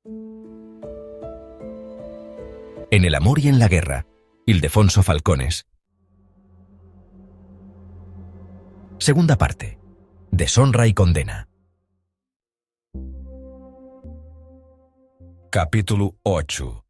En el amor y en la guerra, Ildefonso Falcones. Segunda parte. Deshonra y condena. Capítulo 8.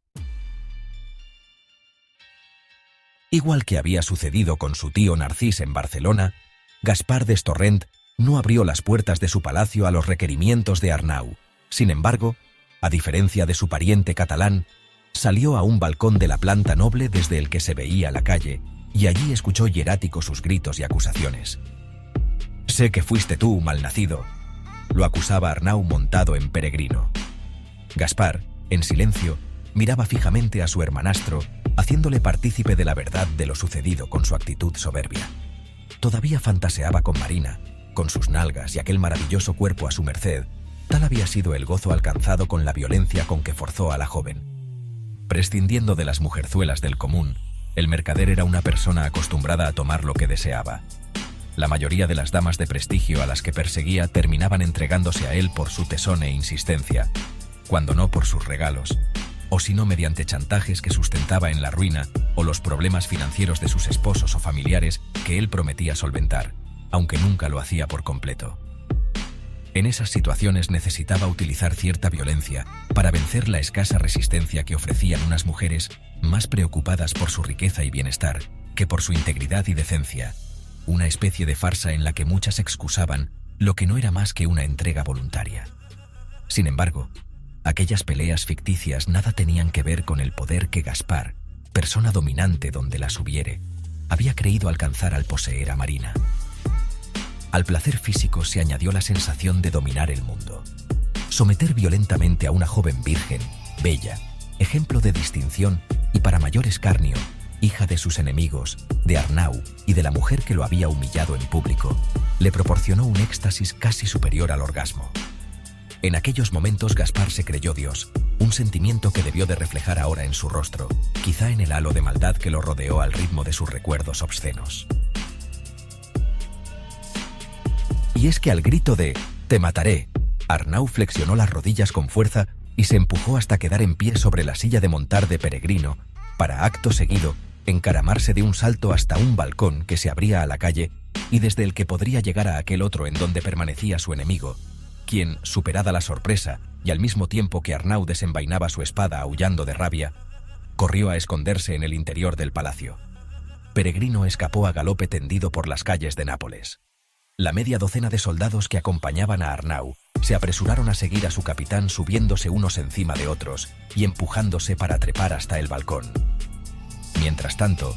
Igual que había sucedido con su tío Narcís en Barcelona, Gaspar d'Estorrent no abrió las puertas de su palacio a los requerimientos de Arnau. Sin embargo, a diferencia de su pariente catalán, salió a un balcón de la planta noble desde el que se veía la calle, y allí escuchó hierático sus gritos y acusaciones. «Sé que fuiste tú, malnacido», lo acusaba Arnau montado en Peregrino. Gaspar, en silencio, miraba fijamente a su hermanastro, haciéndole partícipe de la verdad de lo sucedido con su actitud soberbia. Todavía fantaseaba con Marina, con sus nalgas y aquel maravilloso cuerpo a su merced. Tal había sido el gozo alcanzado con la violencia con que forzó a la joven. Prescindiendo de las mujerzuelas del común, el mercader era una persona acostumbrada a tomar lo que deseaba. La mayoría de las damas de prestigio a las que perseguía terminaban entregándose a él por su tesón e insistencia, cuando no por sus regalos, o si no mediante chantajes que sustentaba en la ruina o los problemas financieros de sus esposos o familiares que él prometía solventar, aunque nunca lo hacía por completo. En esas situaciones necesitaba utilizar cierta violencia para vencer la escasa resistencia que ofrecían unas mujeres más preocupadas por su riqueza y bienestar que por su integridad y decencia, una especie de farsa en la que muchas excusaban lo que no era más que una entrega voluntaria. Sin embargo, aquellas peleas ficticias nada tenían que ver con el poder que Gaspar, persona dominante donde las hubiere, había creído alcanzar al poseer a Marina. Al placer físico se añadió la sensación de dominar el mundo. Someter violentamente a una joven virgen, bella, ejemplo de distinción y para mayor escarnio, hija de sus enemigos, de Arnau y de la mujer que lo había humillado en público, le proporcionó un éxtasis casi superior al orgasmo. En aquellos momentos Gaspar se creyó Dios, un sentimiento que debió de reflejar ahora en su rostro, quizá en el halo de maldad que lo rodeó al ritmo de sus recuerdos obscenos. Y es que al grito de «Te mataré», Arnau flexionó las rodillas con fuerza y se empujó hasta quedar en pie sobre la silla de montar de Peregrino, para acto seguido encaramarse de un salto hasta un balcón que se abría a la calle y desde el que podría llegar a aquel otro en donde permanecía su enemigo, quien, superada la sorpresa y al mismo tiempo que Arnau desenvainaba su espada aullando de rabia, corrió a esconderse en el interior del palacio. Peregrino escapó a galope tendido por las calles de Nápoles. La media docena de soldados que acompañaban a Arnau se apresuraron a seguir a su capitán subiéndose unos encima de otros y empujándose para trepar hasta el balcón. Mientras tanto,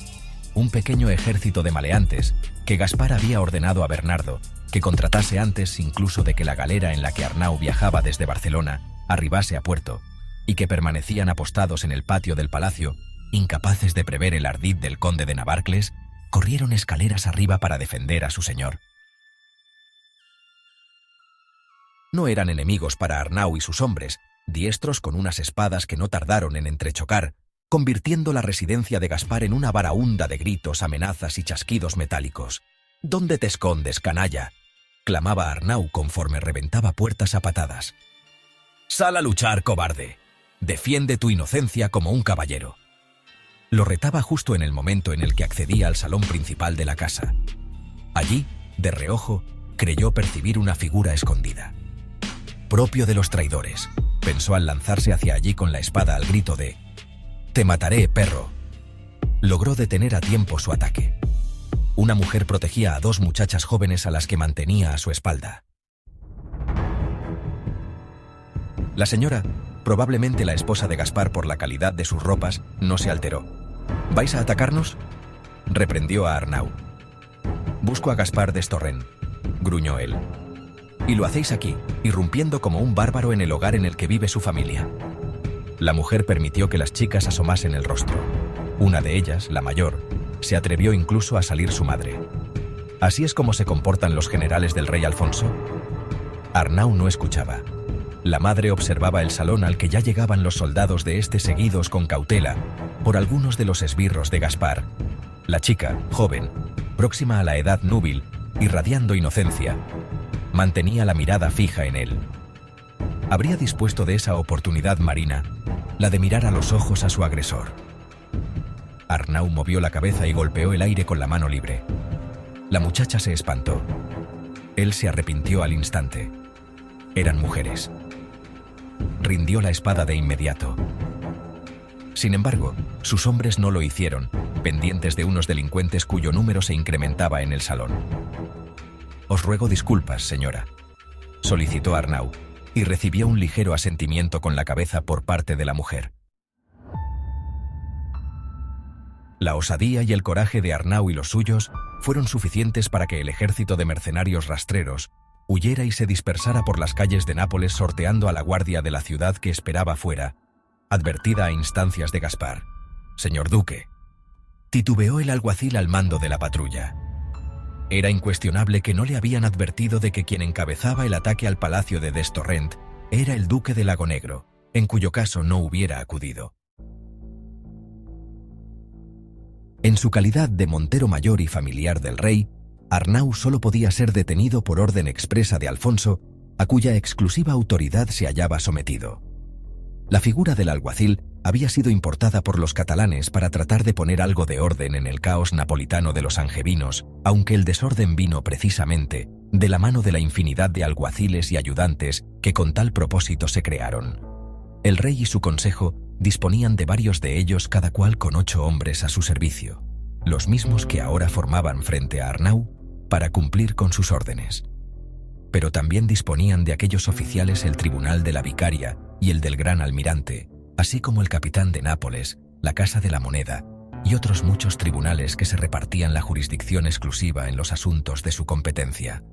un pequeño ejército de maleantes que Gaspar había ordenado a Bernardo que contratase antes incluso de que la galera en la que Arnau viajaba desde Barcelona arribase a puerto y que permanecían apostados en el patio del palacio, incapaces de prever el ardid del conde de Navarcles, corrieron escaleras arriba para defender a su señor. No eran enemigos para Arnau y sus hombres, diestros con unas espadas que no tardaron en entrechocar, convirtiendo la residencia de Gaspar en una baraúnda de gritos, amenazas y chasquidos metálicos. «¿Dónde te escondes, canalla?», clamaba Arnau conforme reventaba puertas a patadas. «Sal a luchar, cobarde. Defiende tu inocencia como un caballero». Lo retaba justo en el momento en el que accedía al salón principal de la casa. Allí, de reojo, creyó percibir una figura escondida. Propio de los traidores, pensó al lanzarse hacia allí con la espada al grito de «Te mataré, perro». Logró detener a tiempo su ataque. Una mujer protegía a dos muchachas jóvenes a las que mantenía a su espalda. La señora, probablemente la esposa de Gaspar por la calidad de sus ropas, no se alteró. «¿Vais a atacarnos?», reprendió a Arnau. «Busco a Gaspar d'Estorrent», gruñó él. «Y lo hacéis aquí, irrumpiendo como un bárbaro en el hogar en el que vive su familia». La mujer permitió que las chicas asomasen el rostro. Una de ellas, la mayor, se atrevió incluso a salir su madre. ¿Así es como se comportan los generales del rey Alfonso? Arnau no escuchaba. La madre observaba el salón al que ya llegaban los soldados de este seguidos con cautela por algunos de los esbirros de Gaspar. La chica, joven, próxima a la edad núbil, irradiando inocencia, mantenía la mirada fija en él. habría dispuesto de esa oportunidad marina, la de mirar a los ojos a su agresor. Arnau movió la cabeza y golpeó el aire con la mano libre. La muchacha se espantó. Él se arrepintió al instante. Eran mujeres. Rindió la espada de inmediato. Sin embargo, sus hombres no lo hicieron, pendientes de unos delincuentes cuyo número se incrementaba en el salón. «Os ruego disculpas, señora», solicitó Arnau, y recibió un ligero asentimiento con la cabeza por parte de la mujer. La osadía y el coraje de Arnau y los suyos fueron suficientes para que el ejército de mercenarios rastreros huyera y se dispersara por las calles de Nápoles sorteando a la guardia de la ciudad que esperaba fuera, advertida a instancias de Gaspar. «Señor duque», titubeó el alguacil al mando de la patrulla. Era incuestionable que no le habían advertido de que quien encabezaba el ataque al palacio de Destorrent era el duque de Lagonegro, en cuyo caso no hubiera acudido. En su calidad de montero mayor y familiar del rey, Arnau solo podía ser detenido por orden expresa de Alfonso, a cuya exclusiva autoridad se hallaba sometido. La figura del alguacil había sido importada por los catalanes para tratar de poner algo de orden en el caos napolitano de los angevinos, aunque el desorden vino precisamente de la mano de la infinidad de alguaciles y ayudantes que con tal propósito se crearon. El rey y su consejo disponían de varios de ellos, cada cual con 8 hombres a su servicio, los mismos que ahora formaban frente a Arnau para cumplir con sus órdenes. Pero también disponían de aquellos oficiales el tribunal de la vicaria y el del gran almirante, así como el capitán de Nápoles, la Casa de la Moneda y otros muchos tribunales que se repartían la jurisdicción exclusiva en los asuntos de su competencia.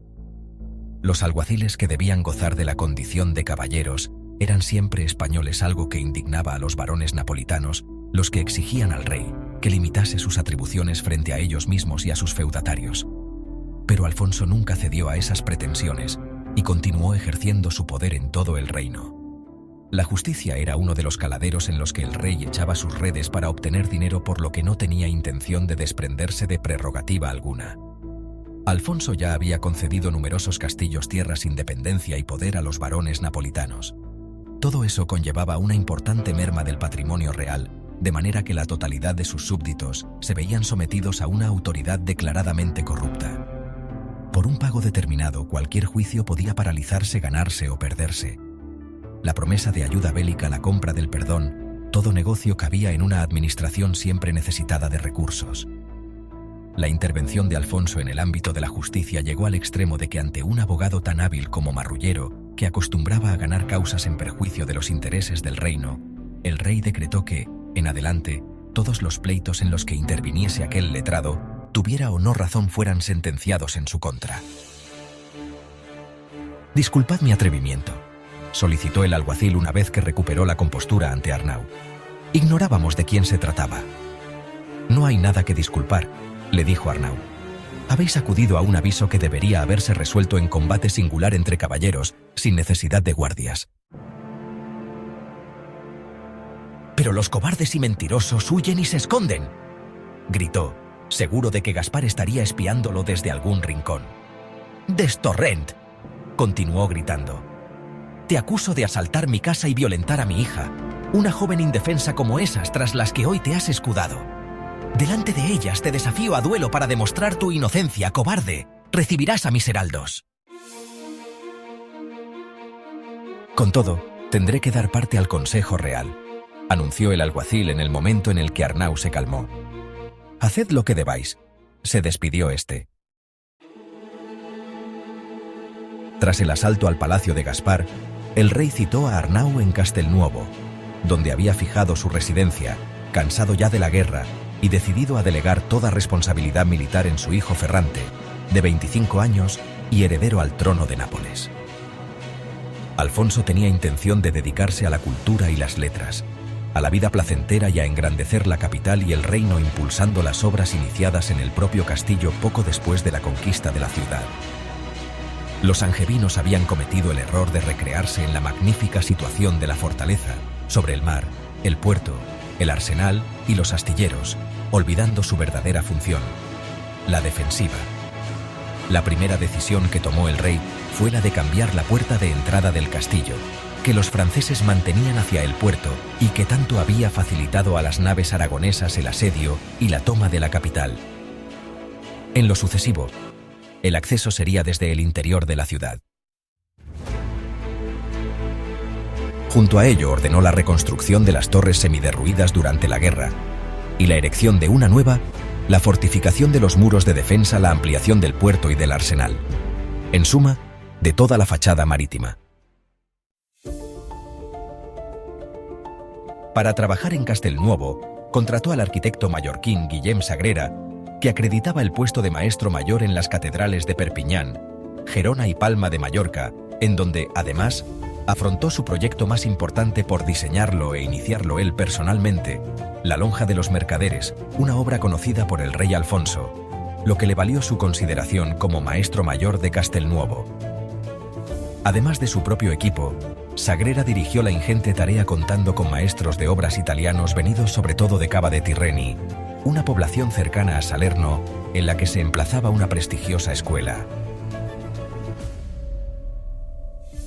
Los alguaciles, que debían gozar de la condición de caballeros, eran siempre españoles, algo que indignaba a los varones napolitanos, los que exigían al rey que limitase sus atribuciones frente a ellos mismos y a sus feudatarios. Pero Alfonso nunca cedió a esas pretensiones y continuó ejerciendo su poder en todo el reino. La justicia era uno de los caladeros en los que el rey echaba sus redes para obtener dinero, por lo que no tenía intención de desprenderse de prerrogativa alguna. Alfonso ya había concedido numerosos castillos, tierras, independencia y poder a los varones napolitanos. Todo eso conllevaba una importante merma del patrimonio real, de manera que la totalidad de sus súbditos se veían sometidos a una autoridad declaradamente corrupta. Por un pago determinado, cualquier juicio podía paralizarse, ganarse o perderse. La promesa de ayuda bélica, la compra del perdón, todo negocio cabía en una administración siempre necesitada de recursos. La intervención de Alfonso en el ámbito de la justicia llegó al extremo de que, ante un abogado tan hábil como Marrullero, que acostumbraba a ganar causas en perjuicio de los intereses del reino, el rey decretó que, en adelante, todos los pleitos en los que interviniese aquel letrado, tuviera o no razón, fueran sentenciados en su contra. «Disculpad mi atrevimiento», solicitó el alguacil una vez que recuperó la compostura ante Arnau. «Ignorábamos de quién se trataba». «No hay nada que disculpar», le dijo Arnau. «Habéis acudido a un aviso que debería haberse resuelto en combate singular entre caballeros, sin necesidad de guardias». «Pero los cobardes y mentirosos huyen y se esconden», gritó, seguro de que Gaspar estaría espiándolo desde algún rincón. «Destorrent», continuó gritando, «te acuso de asaltar mi casa y violentar a mi hija, una joven indefensa como esas tras las que hoy te has escudado. Delante de ellas te desafío a duelo para demostrar tu inocencia, cobarde. Recibirás a mis heraldos». «Con todo, tendré que dar parte al Consejo Real», anunció el alguacil en el momento en el que Arnau se calmó. «Haced lo que debáis», se despidió este. Tras el asalto al palacio de Gaspar, el rey citó a Arnau en Castelnuovo, donde había fijado su residencia, cansado ya de la guerra y decidido a delegar toda responsabilidad militar en su hijo Ferrante, de 25 años y heredero al trono de Nápoles. Alfonso tenía intención de dedicarse a la cultura y las letras, a la vida placentera y a engrandecer la capital y el reino, impulsando las obras iniciadas en el propio castillo poco después de la conquista de la ciudad. Los angevinos habían cometido el error de recrearse en la magnífica situación de la fortaleza, sobre el mar, el puerto, el arsenal y los astilleros, olvidando su verdadera función, la defensiva. La primera decisión que tomó el rey fue la de cambiar la puerta de entrada del castillo, que los franceses mantenían hacia el puerto y que tanto había facilitado a las naves aragonesas el asedio y la toma de la capital. En lo sucesivo, el acceso sería desde el interior de la ciudad. Junto a ello ordenó la reconstrucción de las torres semiderruidas durante la guerra y la erección de una nueva, la fortificación de los muros de defensa, la ampliación del puerto y del arsenal. En suma, de toda la fachada marítima. Para trabajar en Castelnuovo, contrató al arquitecto mallorquín Guillem Sagrera, que acreditaba el puesto de maestro mayor en las catedrales de Perpiñán, Gerona y Palma de Mallorca, en donde, además, afrontó su proyecto más importante por diseñarlo e iniciarlo él personalmente, la Lonja de los Mercaderes, una obra conocida por el rey Alfonso, lo que le valió su consideración como maestro mayor de Castelnuovo. Además de su propio equipo, Sagrera dirigió la ingente tarea contando con maestros de obras italianos venidos sobre todo de Cava de Tirreni, una población cercana a Salerno en la que se emplazaba una prestigiosa escuela.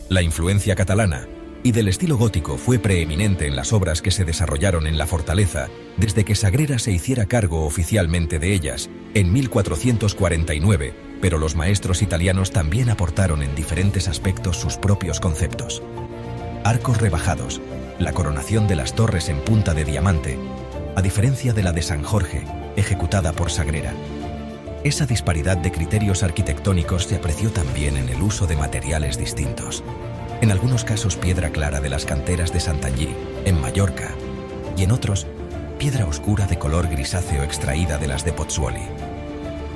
La influencia catalana y del estilo gótico fue preeminente en las obras que se desarrollaron en la fortaleza desde que Sagrera se hiciera cargo oficialmente de ellas en 1449, pero los maestros italianos también aportaron en diferentes aspectos sus propios conceptos. Arcos rebajados, la coronación de las torres en punta de diamante, a diferencia de la de San Jorge, ejecutada por Sagrera. Esa disparidad de criterios arquitectónicos se apreció también en el uso de materiales distintos. En algunos casos piedra clara de las canteras de Santanyí, en Mallorca, y en otros, piedra oscura de color grisáceo extraída de las de Pozzuoli.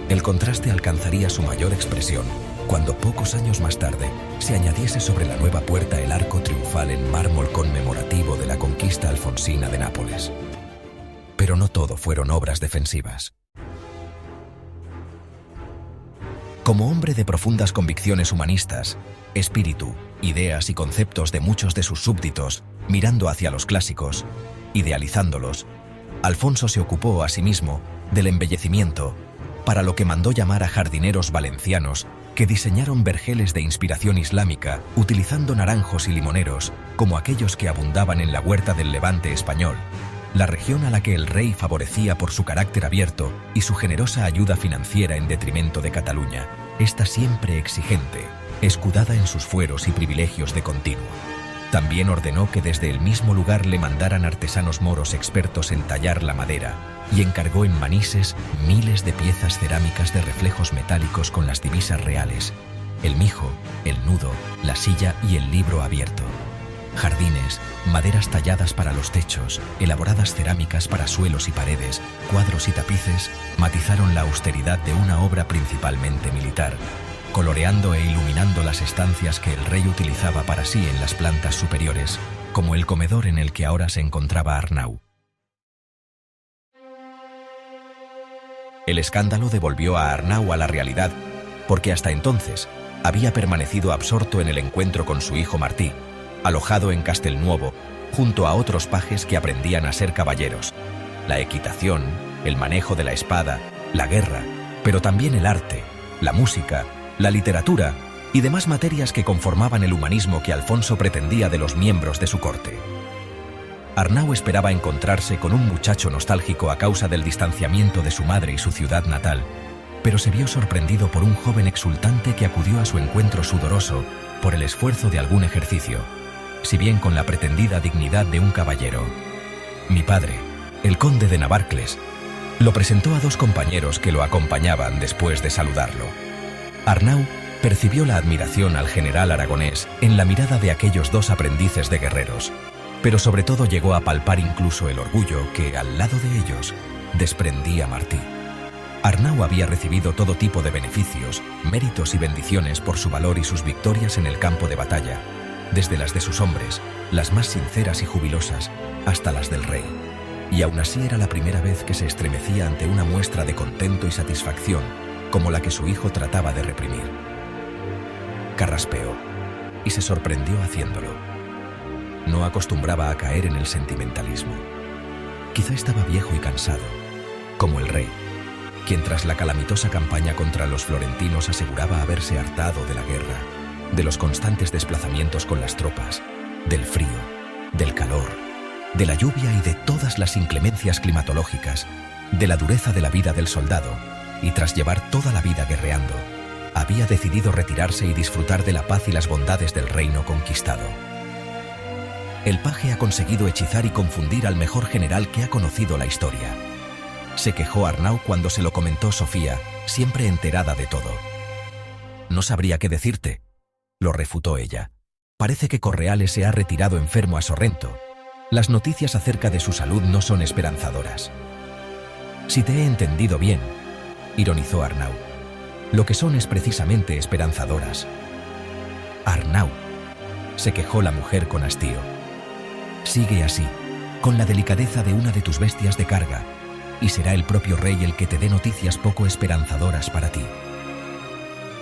El contraste alcanzaría su mayor expresión cuando pocos años más tarde se añadiese sobre la nueva puerta el arco triunfal en mármol conmemorativo de la conquista alfonsina de Nápoles. Pero no todo fueron obras defensivas. Como hombre de profundas convicciones humanistas, espíritu, ideas y conceptos de muchos de sus súbditos, mirando hacia los clásicos, idealizándolos, Alfonso se ocupó asimismo del embellecimiento, para lo que mandó llamar a jardineros valencianos que diseñaron vergeles de inspiración islámica utilizando naranjos y limoneros como aquellos que abundaban en la huerta del Levante español, la región a la que el rey favorecía por su carácter abierto y su generosa ayuda financiera en detrimento de Cataluña, esta siempre exigente, escudada en sus fueros y privilegios de continuo. También ordenó que desde el mismo lugar le mandaran artesanos moros expertos en tallar la madera y encargó en Manises miles de piezas cerámicas de reflejos metálicos con las divisas reales, el mijo, el nudo, la silla y el libro abierto. Jardines, maderas talladas para los techos, elaboradas cerámicas para suelos y paredes, cuadros y tapices, matizaron la austeridad de una obra principalmente militar, coloreando e iluminando las estancias que el rey utilizaba para sí en las plantas superiores, como el comedor en el que ahora se encontraba Arnau. El escándalo devolvió a Arnau a la realidad, porque hasta entonces había permanecido absorto en el encuentro con su hijo Martí, alojado en Castelnuovo, junto a otros pajes que aprendían a ser caballeros, la equitación, el manejo de la espada, la guerra, pero también el arte, la música, la literatura y demás materias que conformaban el humanismo que Alfonso pretendía de los miembros de su corte. Arnau esperaba encontrarse con un muchacho nostálgico a causa del distanciamiento de su madre y su ciudad natal, pero se vio sorprendido por un joven exultante que acudió a su encuentro sudoroso por el esfuerzo de algún ejercicio, si bien con la pretendida dignidad de un caballero. Mi padre, el conde de Navarcles, lo presentó a dos compañeros que lo acompañaban después de saludarlo. Arnau percibió la admiración al general aragonés en la mirada de aquellos dos aprendices de guerreros, pero sobre todo llegó a palpar incluso el orgullo que, al lado de ellos, desprendía Martí. Arnau había recibido todo tipo de beneficios, méritos y bendiciones por su valor y sus victorias en el campo de batalla, desde las de sus hombres, las más sinceras y jubilosas, hasta las del rey. Y aún así era la primera vez que se estremecía ante una muestra de contento y satisfacción, como la que su hijo trataba de reprimir. Carraspeó, y se sorprendió haciéndolo. No acostumbraba a caer en el sentimentalismo. Quizá estaba viejo y cansado, como el rey, quien tras la calamitosa campaña contra los florentinos aseguraba haberse hartado de la guerra, de los constantes desplazamientos con las tropas, del frío, del calor, de la lluvia y de todas las inclemencias climatológicas, de la dureza de la vida del soldado, y tras llevar toda la vida guerreando, había decidido retirarse y disfrutar de la paz y las bondades del reino conquistado. El paje ha conseguido hechizar y confundir al mejor general que ha conocido la historia. Se quejó Arnau cuando se lo comentó Sofía, siempre enterada de todo. No sabría qué decirte, lo refutó ella. Parece que Correales se ha retirado enfermo a Sorrento. Las noticias acerca de su salud no son esperanzadoras. Si te he entendido bien, ironizó Arnau, lo que son es precisamente esperanzadoras. Arnau, se quejó la mujer con hastío. Sigue así, con la delicadeza de una de tus bestias de carga, y será el propio rey el que te dé noticias poco esperanzadoras para ti.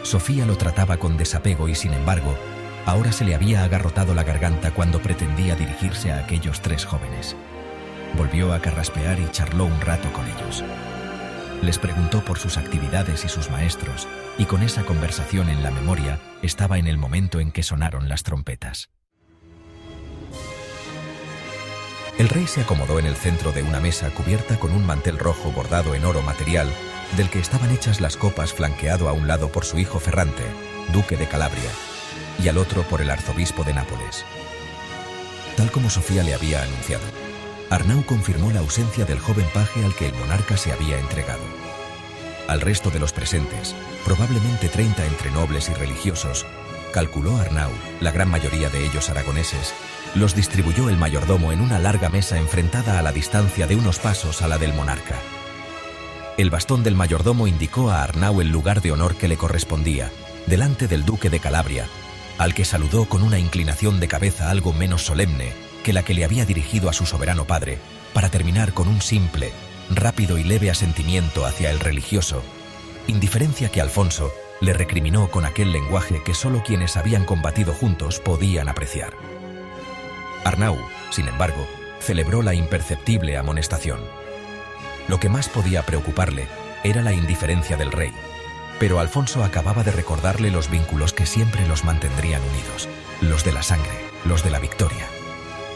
Sofía lo trataba con desapego y, sin embargo, ahora se le había agarrotado la garganta cuando pretendía dirigirse a aquellos 3 jóvenes. Volvió a carraspear y charló un rato con ellos. Les preguntó por sus actividades y sus maestros, y con esa conversación en la memoria estaba en el momento en que sonaron las trompetas. El rey se acomodó en el centro de una mesa cubierta con un mantel rojo bordado en oro material, del que estaban hechas las copas, flanqueado a un lado por su hijo Ferrante, duque de Calabria, y al otro por el arzobispo de Nápoles. Tal como Sofía le había anunciado, Arnau confirmó la ausencia del joven paje al que el monarca se había entregado. Al resto de los presentes, probablemente 30 entre nobles y religiosos, calculó Arnau, la gran mayoría de ellos aragoneses, los distribuyó el mayordomo en una larga mesa enfrentada a la distancia de unos pasos a la del monarca. El bastón del mayordomo indicó a Arnau el lugar de honor que le correspondía, delante del duque de Calabria, al que saludó con una inclinación de cabeza algo menos solemne que la que le había dirigido a su soberano padre, para terminar con un simple, rápido y leve asentimiento hacia el religioso, indiferencia que Alfonso le recriminó con aquel lenguaje que solo quienes habían combatido juntos podían apreciar. Arnau, sin embargo, celebró la imperceptible amonestación. Lo que más podía preocuparle era la indiferencia del rey, pero Alfonso acababa de recordarle los vínculos que siempre los mantendrían unidos, los de la sangre, los de la victoria.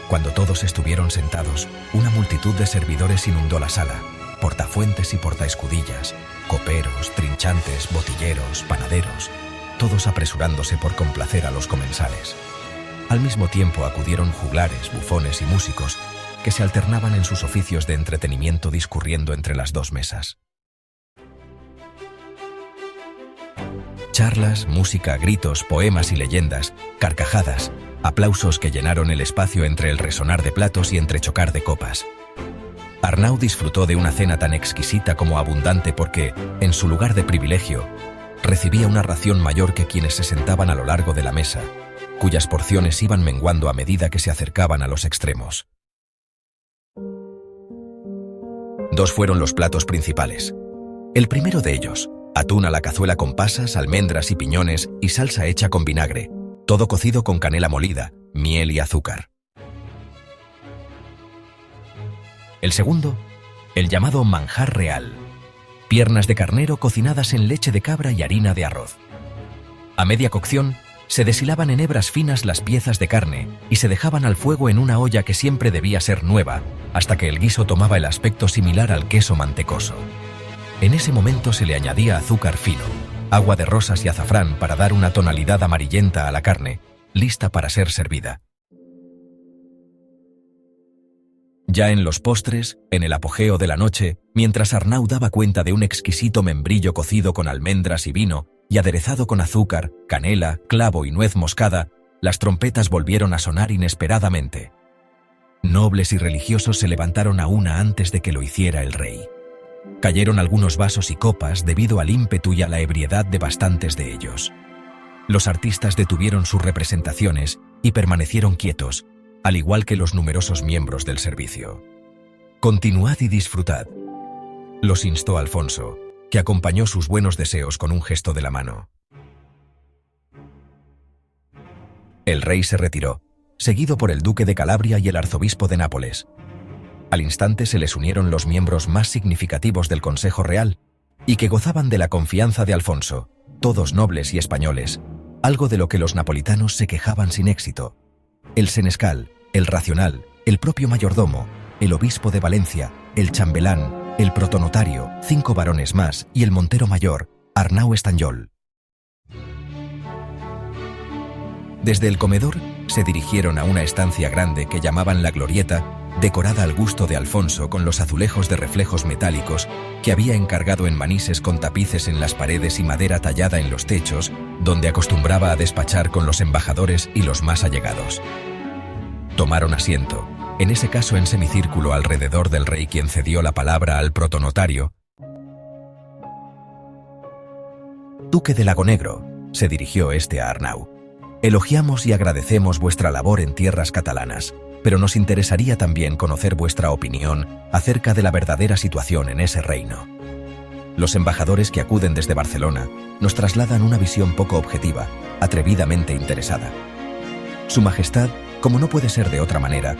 Cuando todos estuvieron sentados, una multitud de servidores inundó la sala, portafuentes y portaescudillas, coperos, trinchantes, botilleros, panaderos, todos apresurándose por complacer a los comensales. Al mismo tiempo acudieron juglares, bufones y músicos que se alternaban en sus oficios de entretenimiento discurriendo entre las 2 mesas. Charlas, música, gritos, poemas y leyendas, carcajadas, aplausos que llenaron el espacio entre el resonar de platos y entrechocar de copas. Arnau disfrutó de una cena tan exquisita como abundante porque, en su lugar de privilegio, recibía una ración mayor que quienes se sentaban a lo largo de la mesa, cuyas porciones iban menguando a medida que se acercaban a los extremos. 2 fueron los platos principales. El primero de ellos, atún a la cazuela con pasas, almendras y piñones y salsa hecha con vinagre, todo cocido con canela molida, miel y azúcar. El segundo, el llamado manjar real, piernas de carnero cocinadas en leche de cabra y harina de arroz. A media cocción, se deshilaban en hebras finas las piezas de carne y se dejaban al fuego en una olla que siempre debía ser nueva, hasta que el guiso tomaba el aspecto similar al queso mantecoso. En ese momento se le añadía azúcar fino, agua de rosas y azafrán para dar una tonalidad amarillenta a la carne, lista para ser servida. Ya en los postres, en el apogeo de la noche, mientras Arnau daba cuenta de un exquisito membrillo cocido con almendras y vino y aderezado con azúcar, canela, clavo y nuez moscada, las trompetas volvieron a sonar inesperadamente. Nobles y religiosos se levantaron a una antes de que lo hiciera el rey. Cayeron algunos vasos y copas debido al ímpetu y a la ebriedad de bastantes de ellos. Los artistas detuvieron sus representaciones y permanecieron quietos, al igual que los numerosos miembros del servicio. «Continuad y disfrutad», los instó Alfonso, que acompañó sus buenos deseos con un gesto de la mano. El rey se retiró, seguido por el duque de Calabria y el arzobispo de Nápoles. Al instante se les unieron los miembros más significativos del Consejo Real y que gozaban de la confianza de Alfonso, todos nobles y españoles, algo de lo que los napolitanos se quejaban sin éxito, el senescal, el racional, el propio mayordomo, el obispo de Valencia, el chambelán, el protonotario, 5 varones más y el montero mayor, Arnau Estanyol. Desde el comedor se dirigieron a una estancia grande que llamaban la Glorieta, decorada al gusto de Alfonso con los azulejos de reflejos metálicos que había encargado en Manises con tapices en las paredes y madera tallada en los techos, donde acostumbraba a despachar con los embajadores y los más allegados. Tomaron asiento, en ese caso en semicírculo alrededor del rey, quien cedió la palabra al protonotario. Duque de Lagonegro, se dirigió este a Arnau. Elogiamos y agradecemos vuestra labor en tierras catalanas, pero nos interesaría también conocer vuestra opinión acerca de la verdadera situación en ese reino. Los embajadores que acuden desde Barcelona nos trasladan una visión poco objetiva, atrevidamente interesada. Su Majestad, como no puede ser de otra manera,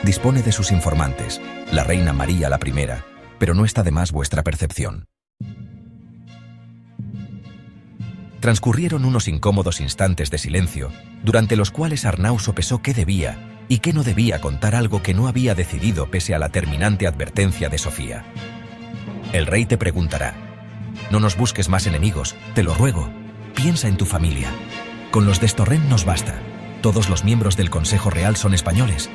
dispone de sus informantes, la reina María la I, pero no está de más vuestra percepción. Transcurrieron unos incómodos instantes de silencio, durante los cuales Arnau sopesó qué debía y qué no debía contar, algo que no había decidido pese a la terminante advertencia de Sofía. El rey te preguntará: no nos busques más enemigos, te lo ruego, piensa en tu familia. Con los de Estorrent nos basta. Todos los miembros del Consejo Real son españoles.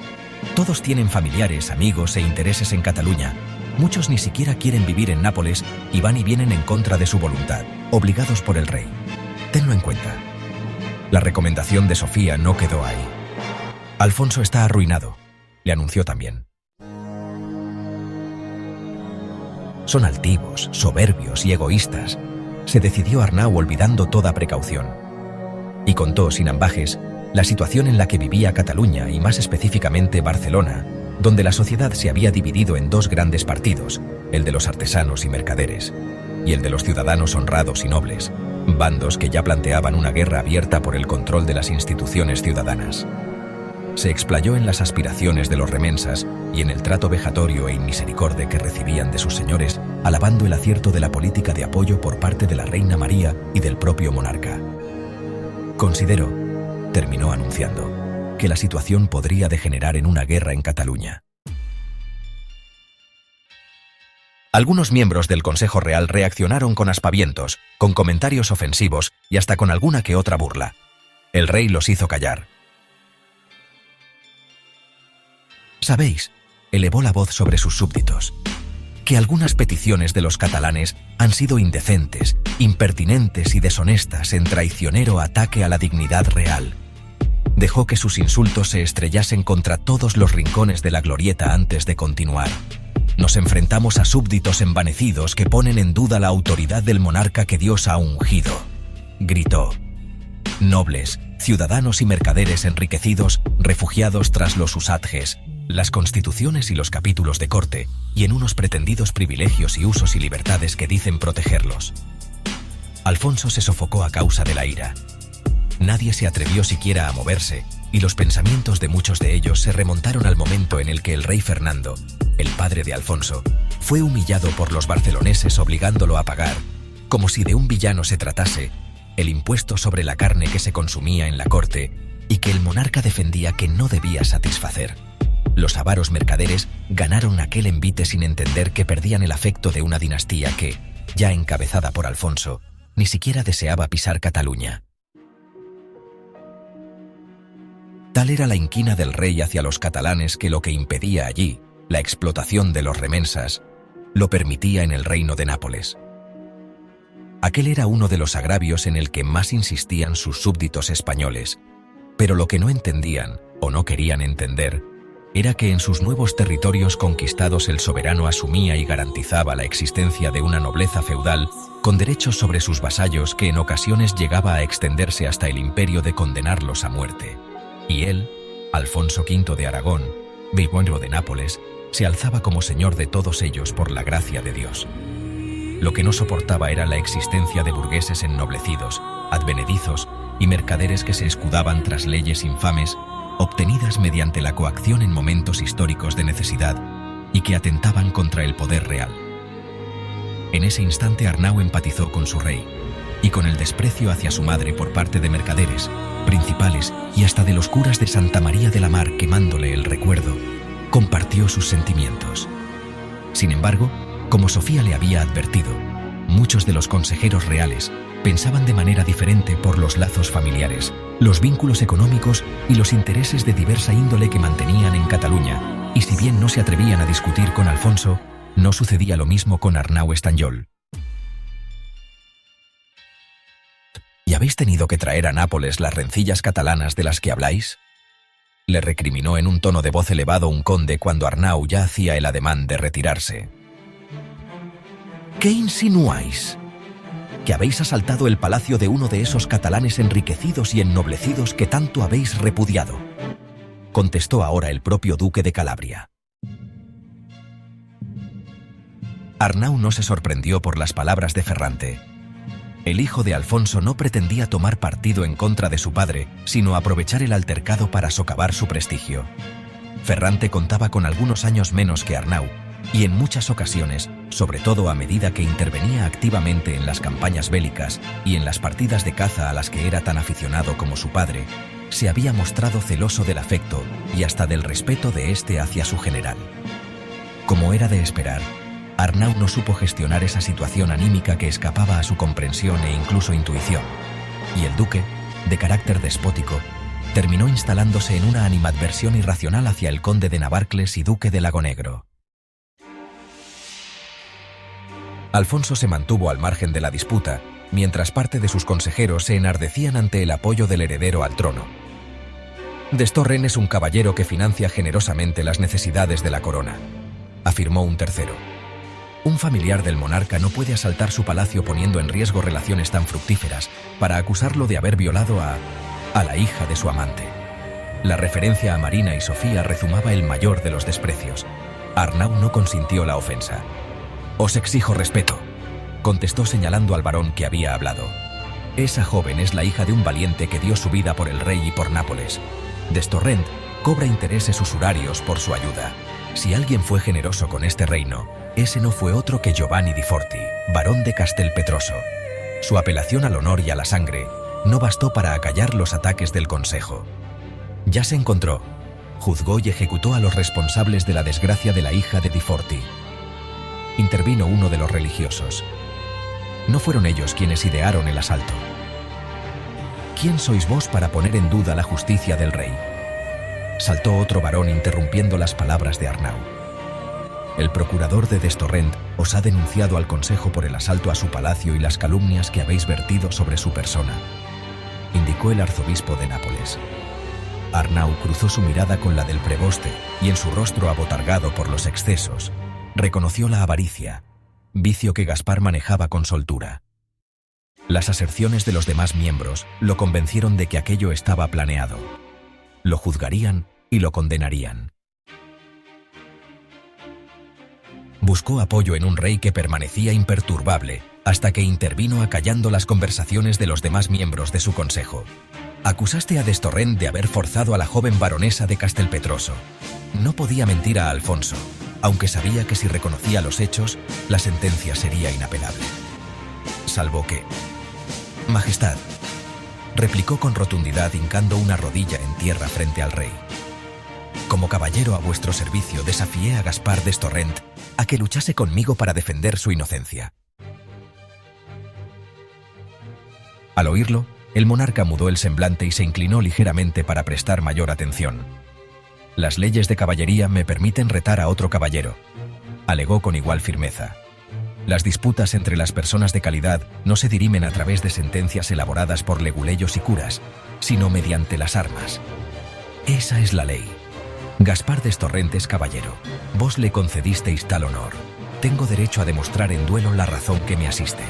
Todos tienen familiares, amigos e intereses en Cataluña. Muchos ni siquiera quieren vivir en Nápoles y van y vienen en contra de su voluntad, obligados por el rey. Tenlo en cuenta. La recomendación de Sofía no quedó ahí. Alfonso está arruinado, le anunció también. Son altivos, soberbios y egoístas, se decidió Arnau olvidando toda precaución. Y contó sin ambajes la situación en la que vivía Cataluña y más específicamente Barcelona, donde la sociedad se había dividido en 2 grandes partidos, el de los artesanos y mercaderes, y el de los ciudadanos honrados y nobles, bandos que ya planteaban una guerra abierta por el control de las instituciones ciudadanas. Se explayó en las aspiraciones de los remensas y en el trato vejatorio e inmisericorde que recibían de sus señores, alabando el acierto de la política de apoyo por parte de la reina María y del propio monarca. Considero, terminó anunciando, que la situación podría degenerar en una guerra en Cataluña. Algunos miembros del Consejo Real reaccionaron con aspavientos, con comentarios ofensivos y hasta con alguna que otra burla. El rey los hizo callar. Sabéis, elevó la voz sobre sus súbditos, que algunas peticiones de los catalanes han sido indecentes, impertinentes y deshonestas en traicionero ataque a la dignidad real. Dejó que sus insultos se estrellasen contra todos los rincones de la Glorieta antes de continuar. Nos enfrentamos a súbditos envanecidos que ponen en duda la autoridad del monarca que Dios ha ungido. Gritó. Nobles, ciudadanos y mercaderes enriquecidos, refugiados tras los usadges, las constituciones y los capítulos de corte, y en unos pretendidos privilegios y usos y libertades que dicen protegerlos. Alfonso se sofocó a causa de la ira. Nadie se atrevió siquiera a moverse, y los pensamientos de muchos de ellos se remontaron al momento en el que el rey Fernando, el padre de Alfonso, fue humillado por los barceloneses obligándolo a pagar, como si de un villano se tratase, el impuesto sobre la carne que se consumía en la corte y que el monarca defendía que no debía satisfacer. Los avaros mercaderes ganaron aquel envite sin entender que perdían el afecto de una dinastía que, ya encabezada por Alfonso, ni siquiera deseaba pisar Cataluña. Tal era la inquina del rey hacia los catalanes que lo que impedía allí, la explotación de los remensas, lo permitía en el reino de Nápoles. Aquel era uno de los agravios en el que más insistían sus súbditos españoles, pero lo que no entendían, o no querían entender, era que en sus nuevos territorios conquistados el soberano asumía y garantizaba la existencia de una nobleza feudal con derechos sobre sus vasallos que en ocasiones llegaba a extenderse hasta el imperio de condenarlos a muerte. Y él, Alfonso V de Aragón, Bilbao de Nápoles, se alzaba como señor de todos ellos por la gracia de Dios. Lo que no soportaba era la existencia de burgueses ennoblecidos, advenedizos y mercaderes que se escudaban tras leyes infames obtenidas mediante la coacción en momentos históricos de necesidad y que atentaban contra el poder real. En ese instante Arnau empatizó con su rey, y con el desprecio hacia su madre por parte de mercaderes, principales y hasta de los curas de Santa María de la Mar quemándole el recuerdo, compartió sus sentimientos. Sin embargo, como Sofía le había advertido, muchos de los consejeros reales pensaban de manera diferente por los lazos familiares, los vínculos económicos y los intereses de diversa índole que mantenían en Cataluña, y si bien no se atrevían a discutir con Alfonso, no sucedía lo mismo con Arnau Estanyol. ¿Y habéis tenido que traer a Nápoles las rencillas catalanas de las que habláis?, le recriminó en un tono de voz elevado un conde cuando Arnau ya hacía el ademán de retirarse. ¿Qué insinuáis? ¿Que habéis asaltado el palacio de uno de esos catalanes enriquecidos y ennoblecidos que tanto habéis repudiado?, contestó ahora el propio duque de Calabria. Arnau no se sorprendió por las palabras de Ferrante. El hijo de Alfonso no pretendía tomar partido en contra de su padre, sino aprovechar el altercado para socavar su prestigio. Ferrante contaba con algunos años menos que Arnau, y en muchas ocasiones, sobre todo a medida que intervenía activamente en las campañas bélicas y en las partidas de caza a las que era tan aficionado como su padre, se había mostrado celoso del afecto y hasta del respeto de éste hacia su general. Como era de esperar, Arnau no supo gestionar esa situación anímica que escapaba a su comprensión e incluso intuición, y el duque, de carácter despótico, terminó instalándose en una animadversión irracional hacia el conde de Navarcles y duque de Lagonegro. Alfonso se mantuvo al margen de la disputa, mientras parte de sus consejeros se enardecían ante el apoyo del heredero al trono. Destorren es un caballero que financia generosamente las necesidades de la corona, afirmó un tercero. Un familiar del monarca no puede asaltar su palacio poniendo en riesgo relaciones tan fructíferas para acusarlo de haber violado a la hija de su amante. La referencia a Marina y Sofía rezumaba el mayor de los desprecios. Arnau no consintió la ofensa. «Os exijo respeto», contestó señalando al varón que había hablado. «Esa joven es la hija de un valiente que dio su vida por el rey y por Nápoles. Destorrent cobra intereses usurarios por su ayuda. Si alguien fue generoso con este reino, ese no fue otro que Giovanni di Forti, barón de Castelpetroso. Su apelación al honor y a la sangre no bastó para acallar los ataques del consejo. Ya se encontró, juzgó y ejecutó a los responsables de la desgracia de la hija de di Forti». Intervino uno de los religiosos. No fueron ellos quienes idearon el asalto. ¿Quién sois vos para poner en duda la justicia del rey?, saltó otro varón interrumpiendo las palabras de Arnau. El procurador de Destorrent os ha denunciado al consejo por el asalto a su palacio y las calumnias que habéis vertido sobre su persona, indicó el arzobispo de Nápoles. Arnau cruzó su mirada con la del preboste y en su rostro abotargado por los excesos, reconoció la avaricia, vicio que Gaspar manejaba con soltura. Las aserciones de los demás miembros lo convencieron de que aquello estaba planeado. Lo juzgarían y lo condenarían. Buscó apoyo en un rey que permanecía imperturbable, hasta que intervino acallando las conversaciones de los demás miembros de su consejo. Acusaste a Destorrent de haber forzado a la joven baronesa de Castelpetroso. No podía mentir a Alfonso, aunque sabía que si reconocía los hechos, la sentencia sería inapelable. Salvo que... Majestad, replicó con rotundidad hincando una rodilla en tierra frente al rey. Como caballero a vuestro servicio desafié a Gaspar Destorrent a que luchase conmigo para defender su inocencia. Al oírlo, el monarca mudó el semblante y se inclinó ligeramente para prestar mayor atención. Las leyes de caballería me permiten retar a otro caballero, alegó con igual firmeza. Las disputas entre las personas de calidad no se dirimen a través de sentencias elaboradas por leguleyos y curas, sino mediante las armas. Esa es la ley. Gaspar Destorrent es caballero. Vos le concedisteis tal honor. Tengo derecho a demostrar en duelo la razón que me asiste.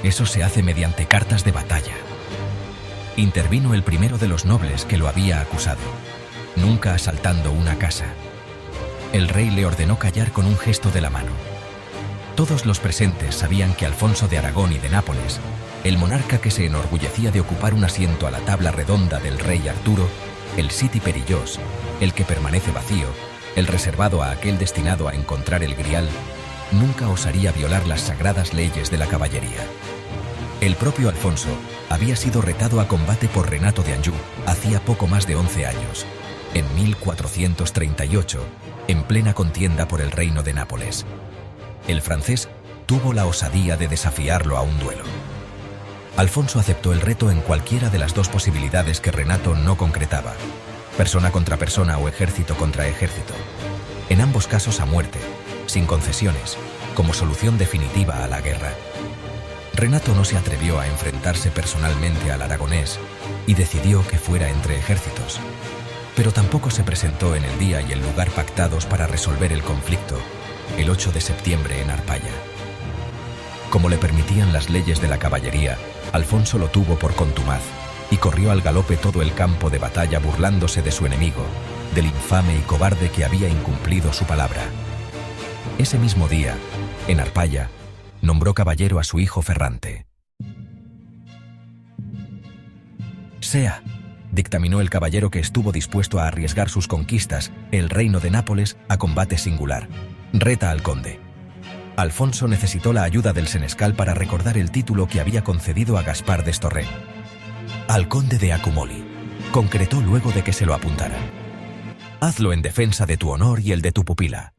Eso se hace mediante cartas de batalla. Intervino el primero de los nobles que lo había acusado, nunca asaltando una casa. El rey le ordenó callar con un gesto de la mano. Todos los presentes sabían que Alfonso de Aragón y de Nápoles, el monarca que se enorgullecía de ocupar un asiento a la tabla redonda del rey Arturo, el siti perillós, el que permanece vacío, el reservado a aquel destinado a encontrar el grial, nunca osaría violar las sagradas leyes de la caballería. El propio Alfonso había sido retado a combate por Renato de Anjou hacía poco más de 11 años, en 1438, en plena contienda por el reino de Nápoles. El francés tuvo la osadía de desafiarlo a un duelo. Alfonso aceptó el reto en cualquiera de las dos posibilidades que Renato no concretaba: persona contra persona o ejército contra ejército. En ambos casos a muerte, sin concesiones, como solución definitiva a la guerra. Renato no se atrevió a enfrentarse personalmente al aragonés y decidió que fuera entre ejércitos, pero tampoco se presentó en el día y el lugar pactados para resolver el conflicto, el 8 de septiembre en Arpaya. Como le permitían las leyes de la caballería, Alfonso lo tuvo por contumaz y corrió al galope todo el campo de batalla burlándose de su enemigo, del infame y cobarde que había incumplido su palabra. Ese mismo día, en Arpaya, nombró caballero a su hijo Ferrante. «Sea», dictaminó el caballero que estuvo dispuesto a arriesgar sus conquistas, el reino de Nápoles, a combate singular. Reta al conde. Alfonso necesitó la ayuda del senescal para recordar el título que había concedido a Gaspar d'Estorrent. Al conde de Accumoli, concretó luego de que se lo apuntaran. «Hazlo en defensa de tu honor y el de tu pupila».